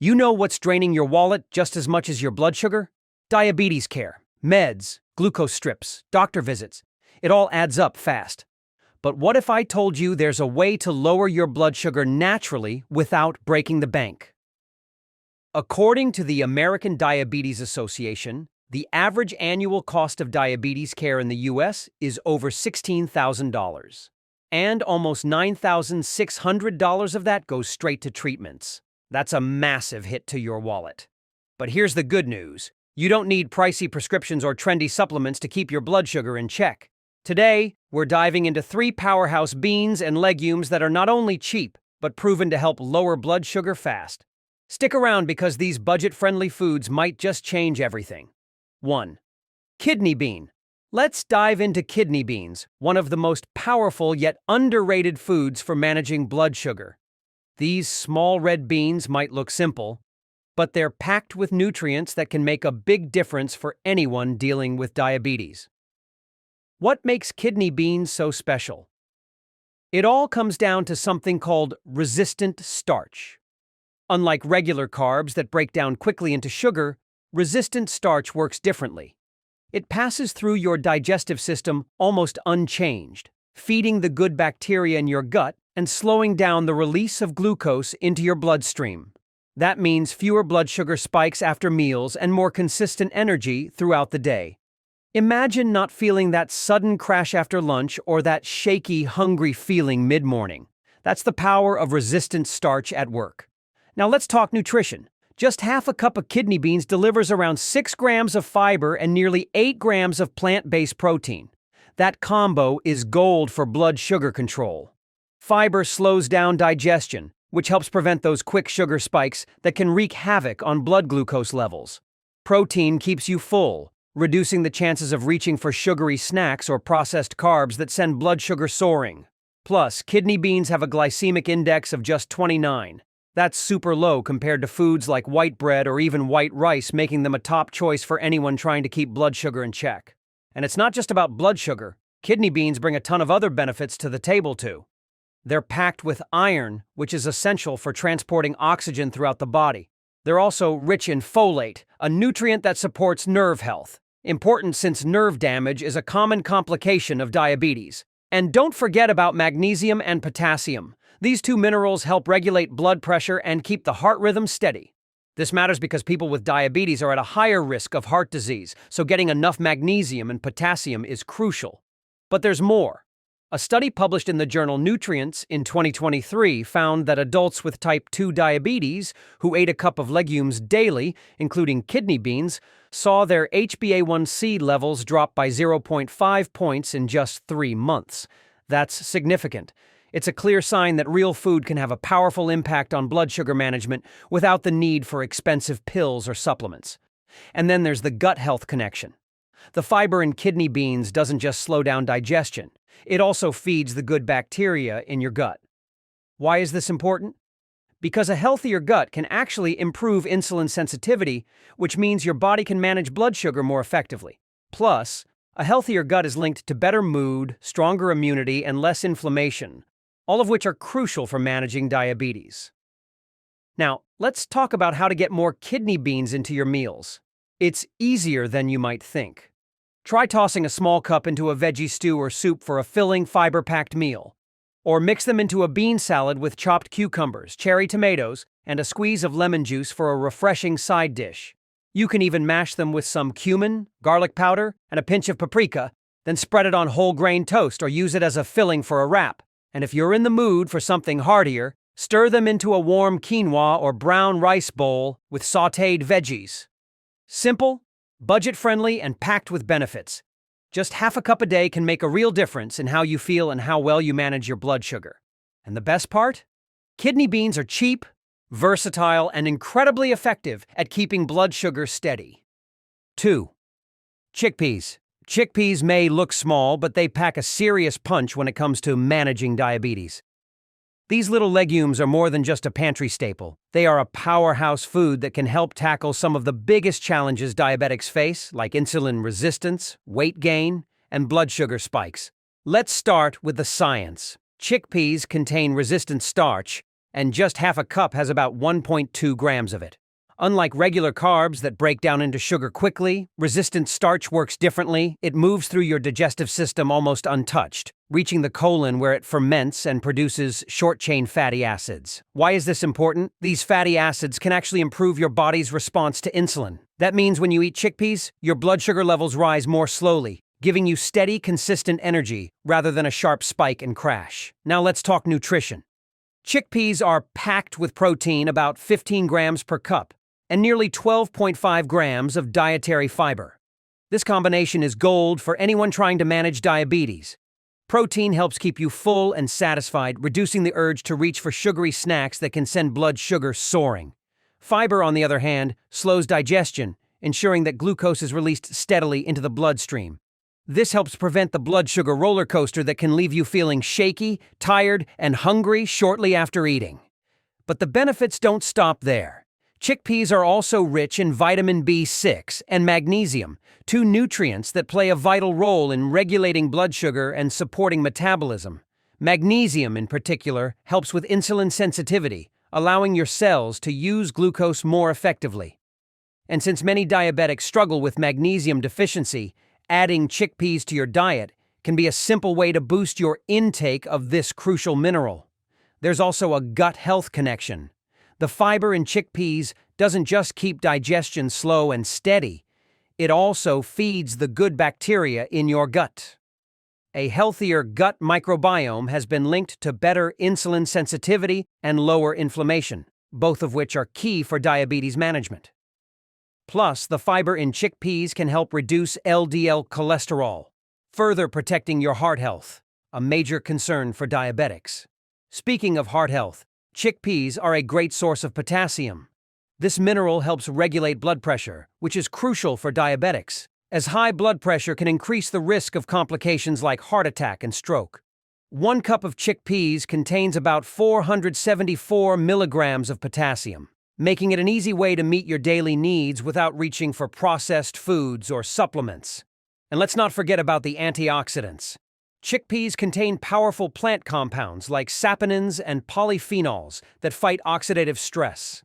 You know what's draining your wallet just as much as your blood sugar? Diabetes care, meds, glucose strips, doctor visits. It all adds up fast. But what if I told you there's a way to lower your blood sugar naturally without breaking the bank? According to the American Diabetes Association, the average annual cost of diabetes care in the U.S. is over $16,000. And almost $9,600 of that goes straight to treatments. That's a massive hit to your wallet. But here's the good news. You don't need pricey prescriptions or trendy supplements to keep your blood sugar in check. Today, we're diving into 3 powerhouse beans and legumes that are not only cheap, but proven to help lower blood sugar fast. Stick around because these budget-friendly foods might just change everything. 1. Kidney bean. Let's dive into kidney beans, one of the most powerful yet underrated foods for managing blood sugar. These small red beans might look simple, but they're packed with nutrients that can make a big difference for anyone dealing with diabetes. What makes kidney beans so special? It all comes down to something called resistant starch. Unlike regular carbs that break down quickly into sugar, resistant starch works differently. It passes through your digestive system almost unchanged, feeding the good bacteria in your gut and slowing down the release of glucose into your bloodstream. That means fewer blood sugar spikes after meals and more consistent energy throughout the day. Imagine not feeling that sudden crash after lunch or that shaky, hungry feeling mid-morning. That's the power of resistant starch at work. Now let's talk nutrition. Just half a cup of kidney beans delivers around 6 grams of fiber and nearly 8 grams of plant-based protein. That combo is gold for blood sugar control. Fiber slows down digestion, which helps prevent those quick sugar spikes that can wreak havoc on blood glucose levels. Protein keeps you full, reducing the chances of reaching for sugary snacks or processed carbs that send blood sugar soaring. Plus, kidney beans have a glycemic index of just 29. That's super low compared to foods like white bread or even white rice, making them a top choice for anyone trying to keep blood sugar in check. And it's not just about blood sugar. Kidney beans bring a ton of other benefits to the table too. They're packed with iron, which is essential for transporting oxygen throughout the body. They're also rich in folate, a nutrient that supports nerve health, important since nerve damage is a common complication of diabetes. And don't forget about magnesium and potassium. These 2 minerals help regulate blood pressure and keep the heart rhythm steady. This matters because people with diabetes are at a higher risk of heart disease, so getting enough magnesium and potassium is crucial. But there's more. A study published in the journal Nutrients in 2023 found that adults with type 2 diabetes who ate a cup of legumes daily, including kidney beans, saw their HbA1c levels drop by 0.5 points in just 3 months. That's significant. It's a clear sign that real food can have a powerful impact on blood sugar management without the need for expensive pills or supplements. And then there's the gut health connection. The fiber in kidney beans doesn't just slow down digestion. It also feeds the good bacteria in your gut. Why is this important? Because a healthier gut can actually improve insulin sensitivity, which means your body can manage blood sugar more effectively. Plus, a healthier gut is linked to better mood, stronger immunity, and less inflammation, all of which are crucial for managing diabetes. Now, let's talk about how to get more kidney beans into your meals. It's easier than you might think. Try tossing a small cup into a veggie stew or soup for a filling, fiber-packed meal. Or mix them into a bean salad with chopped cucumbers, cherry tomatoes, and a squeeze of lemon juice for a refreshing side dish. You can even mash them with some cumin, garlic powder, and a pinch of paprika, then spread it on whole grain toast or use it as a filling for a wrap. And if you're in the mood for something heartier, stir them into a warm quinoa or brown rice bowl with sautéed veggies. Simple, budget-friendly, and packed with benefits. Just half a cup a day can make a real difference in how you feel and how well you manage your blood sugar. And the best part? Kidney beans are cheap, versatile, and incredibly effective at keeping blood sugar steady. 2. Chickpeas. Chickpeas may look small, but they pack a serious punch when it comes to managing diabetes. These little legumes are more than just a pantry staple. They are a powerhouse food that can help tackle some of the biggest challenges diabetics face, like insulin resistance, weight gain, and blood sugar spikes. Let's start with the science. Chickpeas contain resistant starch, and just half a cup has about 1.2 grams of it. Unlike regular carbs that break down into sugar quickly, resistant starch works differently. It moves through your digestive system almost untouched, reaching the colon where it ferments and produces short-chain fatty acids. Why is this important? These fatty acids can actually improve your body's response to insulin. That means when you eat chickpeas, your blood sugar levels rise more slowly, giving you steady, consistent energy rather than a sharp spike and crash. Now let's talk nutrition. Chickpeas are packed with protein, about 15 grams per cup, and nearly 12.5 grams of dietary fiber. This combination is gold for anyone trying to manage diabetes. Protein helps keep you full and satisfied, reducing the urge to reach for sugary snacks that can send blood sugar soaring. Fiber, on the other hand, slows digestion, ensuring that glucose is released steadily into the bloodstream. This helps prevent the blood sugar roller coaster that can leave you feeling shaky, tired, and hungry shortly after eating. But the benefits don't stop there. Chickpeas are also rich in vitamin B6 and magnesium, two nutrients that play a vital role in regulating blood sugar and supporting metabolism. Magnesium, in particular, helps with insulin sensitivity, allowing your cells to use glucose more effectively. And since many diabetics struggle with magnesium deficiency, adding chickpeas to your diet can be a simple way to boost your intake of this crucial mineral. There's also a gut health connection. The fiber in chickpeas doesn't just keep digestion slow and steady, it also feeds the good bacteria in your gut. A healthier gut microbiome has been linked to better insulin sensitivity and lower inflammation, both of which are key for diabetes management. Plus, the fiber in chickpeas can help reduce LDL cholesterol, further protecting your heart health, a major concern for diabetics. Speaking of heart health, chickpeas are a great source of potassium. This mineral helps regulate blood pressure, which is crucial for diabetics, as high blood pressure can increase the risk of complications like heart attack and stroke. 1 cup of chickpeas contains about 474 milligrams of potassium, making it an easy way to meet your daily needs without reaching for processed foods or supplements. And let's not forget about the antioxidants. Chickpeas contain powerful plant compounds like saponins and polyphenols that fight oxidative stress.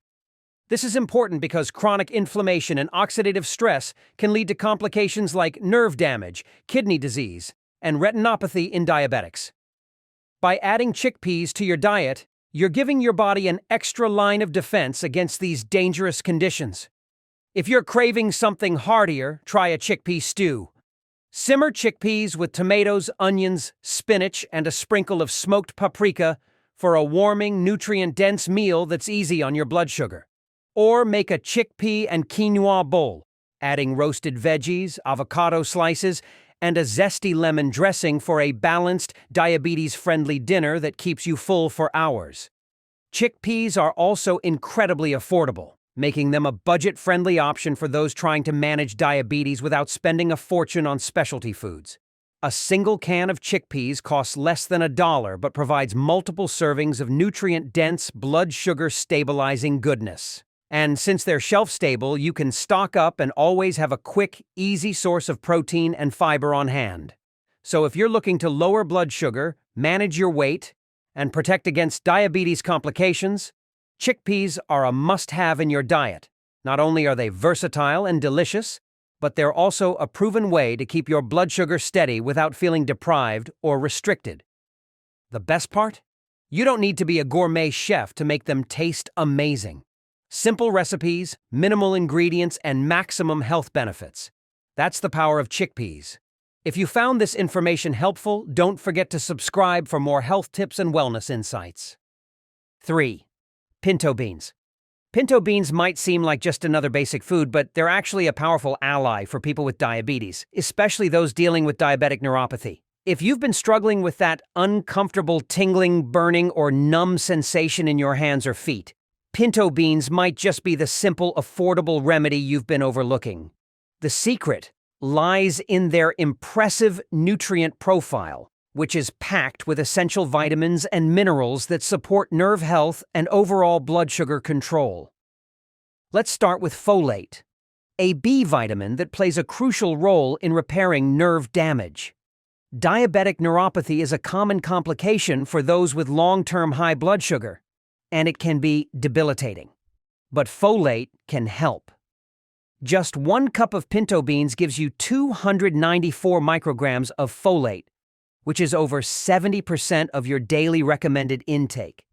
This is important because chronic inflammation and oxidative stress can lead to complications like nerve damage, kidney disease, and retinopathy in diabetics. By adding chickpeas to your diet, you're giving your body an extra line of defense against these dangerous conditions. If you're craving something heartier, try a chickpea stew. Simmer chickpeas with tomatoes, onions, spinach, and a sprinkle of smoked paprika for a warming, nutrient-dense meal that's easy on your blood sugar. Or make a chickpea and quinoa bowl, adding roasted veggies, avocado slices, and a zesty lemon dressing for a balanced, diabetes-friendly dinner that keeps you full for hours. Chickpeas are also incredibly affordable, making them a budget-friendly option for those trying to manage diabetes without spending a fortune on specialty foods. A single can of chickpeas costs less than $1 but provides multiple servings of nutrient-dense, blood sugar-stabilizing goodness. And since they're shelf-stable, you can stock up and always have a quick, easy source of protein and fiber on hand. So if you're looking to lower blood sugar, manage your weight, and protect against diabetes complications, chickpeas are a must-have in your diet. Not only are they versatile and delicious, but they're also a proven way to keep your blood sugar steady without feeling deprived or restricted. The best part? You don't need to be a gourmet chef to make them taste amazing. Simple recipes, minimal ingredients, and maximum health benefits. That's the power of chickpeas. If you found this information helpful, don't forget to subscribe for more health tips and wellness insights. 3. Pinto beans. Pinto beans might seem like just another basic food, but they're actually a powerful ally for people with diabetes, especially those dealing with diabetic neuropathy. If you've been struggling with that uncomfortable tingling, burning, or numb sensation in your hands or feet, pinto beans might just be the simple, affordable remedy you've been overlooking. The secret lies in their impressive nutrient profile, which is packed with essential vitamins and minerals that support nerve health and overall blood sugar control. Let's start with folate, a B vitamin that plays a crucial role in repairing nerve damage. Diabetic neuropathy is a common complication for those with long-term high blood sugar. and it can be debilitating. But folate can help. Just 1 cup of pinto beans gives you 294 micrograms of folate, which is over 70% of your daily recommended intake.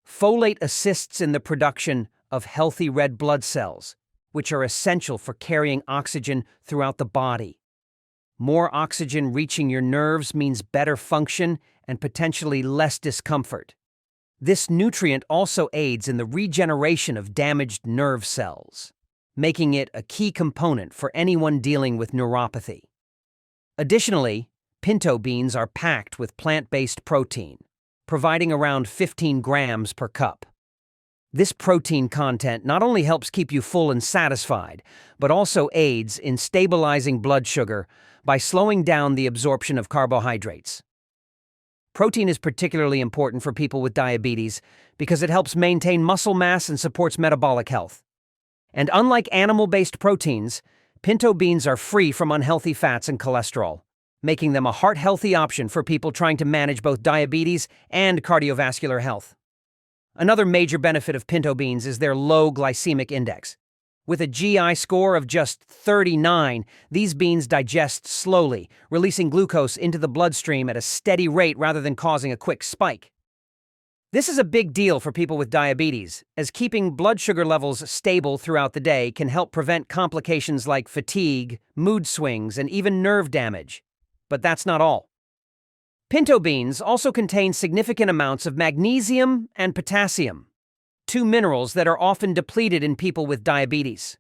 Folate assists in the production of healthy red blood cells, which are essential for carrying oxygen throughout the body. More oxygen reaching your nerves means better function and potentially less discomfort. This nutrient also aids in the regeneration of damaged nerve cells, making it a key component for anyone dealing with neuropathy. Additionally, pinto beans are packed with plant-based protein, providing around 15 grams per cup. This protein content not only helps keep you full and satisfied, but also aids in stabilizing blood sugar by slowing down the absorption of carbohydrates. Protein is particularly important for people with diabetes because it helps maintain muscle mass and supports metabolic health. And unlike animal-based proteins, pinto beans are free from unhealthy fats and cholesterol, making them a heart-healthy option for people trying to manage both diabetes and cardiovascular health. Another major benefit of pinto beans is their low glycemic index. With a GI score of just 39, these beans digest slowly, releasing glucose into the bloodstream at a steady rate rather than causing a quick spike. This is a big deal for people with diabetes, as keeping blood sugar levels stable throughout the day can help prevent complications like fatigue, mood swings, and even nerve damage. But that's not all. Pinto beans also contain significant amounts of magnesium and potassium, 2 minerals that are often depleted in people with diabetes.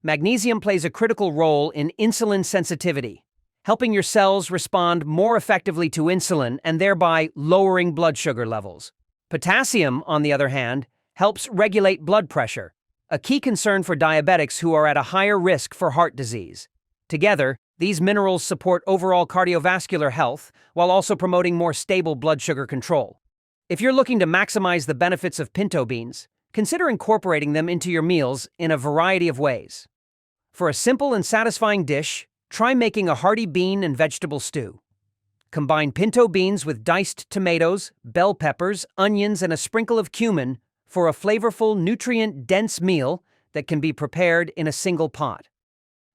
Magnesium plays a critical role in insulin sensitivity, helping your cells respond more effectively to insulin and thereby lowering blood sugar levels. Potassium, on the other hand, helps regulate blood pressure, a key concern for diabetics who are at a higher risk for heart disease. Together, these minerals support overall cardiovascular health while also promoting more stable blood sugar control. If you're looking to maximize the benefits of pinto beans, consider incorporating them into your meals in a variety of ways. For a simple and satisfying dish, try making a hearty bean and vegetable stew. Combine pinto beans with diced tomatoes, bell peppers, onions, and a sprinkle of cumin for a flavorful, nutrient-dense meal that can be prepared in a single pot.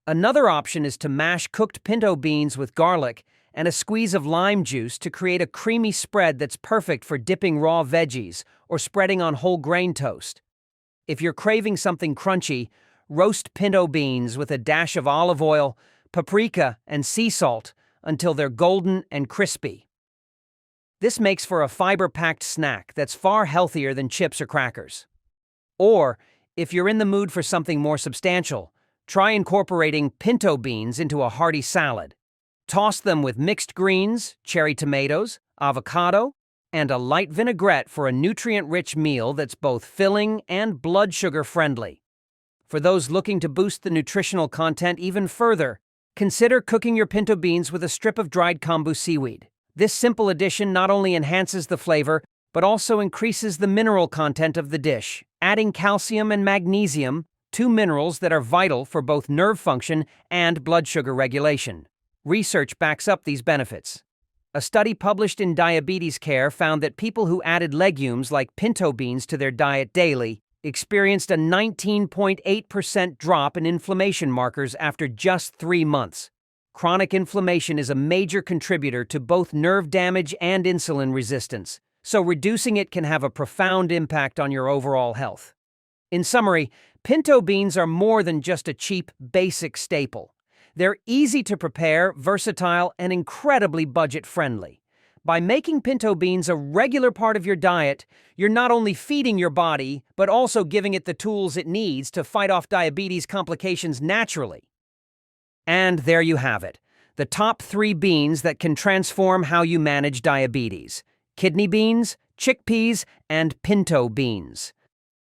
Another option is to mash cooked pinto beans with garlic and a squeeze of lime juice to create a creamy spread that's perfect for dipping raw veggies or spreading on whole grain toast. If you're craving something crunchy, roast pinto beans with a dash of olive oil, paprika, and sea salt until they're golden and crispy. This makes for a fiber-packed snack that's far healthier than chips or crackers. Or, if you're in the mood for something more substantial, try incorporating pinto beans into a hearty salad. Toss them with mixed greens, cherry tomatoes, avocado, and a light vinaigrette for a nutrient-rich meal that's both filling and blood sugar friendly. For those looking to boost the nutritional content even further, consider cooking your pinto beans with a strip of dried kombu seaweed. This simple addition not only enhances the flavor, but also increases the mineral content of the dish, adding calcium and magnesium, 2 minerals that are vital for both nerve function and blood sugar regulation. Research backs up these benefits. A study published in Diabetes Care found that people who added legumes like pinto beans to their diet daily experienced a 19.8% drop in inflammation markers after just 3 months. Chronic inflammation is a major contributor to both nerve damage and insulin resistance, so reducing it can have a profound impact on your overall health. In summary, pinto beans are more than just a cheap, basic staple. They're easy to prepare, versatile, and incredibly budget-friendly. By making pinto beans a regular part of your diet, you're not only feeding your body, but also giving it the tools it needs to fight off diabetes complications naturally. And there you have it, the top 3 beans that can transform how you manage diabetes: kidney beans, chickpeas, and pinto beans.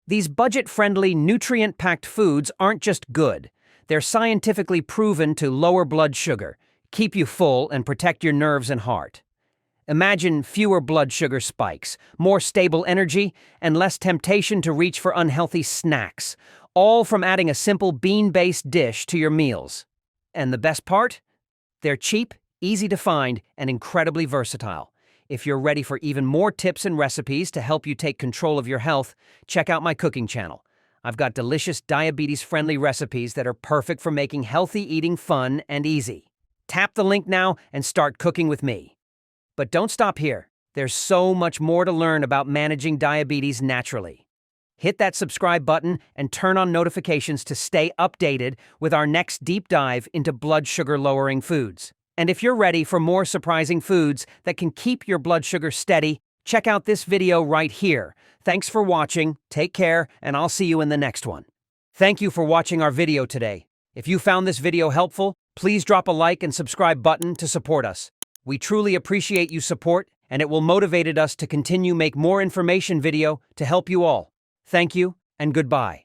These budget-friendly, nutrient-packed foods aren't just good. They're scientifically proven to lower blood sugar, keep you full, and protect your nerves and heart. Imagine fewer blood sugar spikes, more stable energy, and less temptation to reach for unhealthy snacks, all from adding a simple bean-based dish to your meals. And the best part? They're cheap, easy to find, and incredibly versatile. If you're ready for even more tips and recipes to help you take control of your health, check out my cooking channel. I've got delicious diabetes-friendly recipes that are perfect for making healthy eating fun and easy. Tap the link now and start cooking with me. But don't stop here. There's so much more to learn about managing diabetes naturally. Hit that subscribe button and turn on notifications to stay updated with our next deep dive into blood sugar lowering foods. And if you're ready for more surprising foods that can keep your blood sugar steady, check out this video right here. Thanks for watching, take care, and I'll see you in the next one. Thank you for watching our video today. If you found this video helpful, please drop a like and subscribe button to support us. We truly appreciate you support, and it will motivate us to continue make more information video to help you all. Thank you, and goodbye.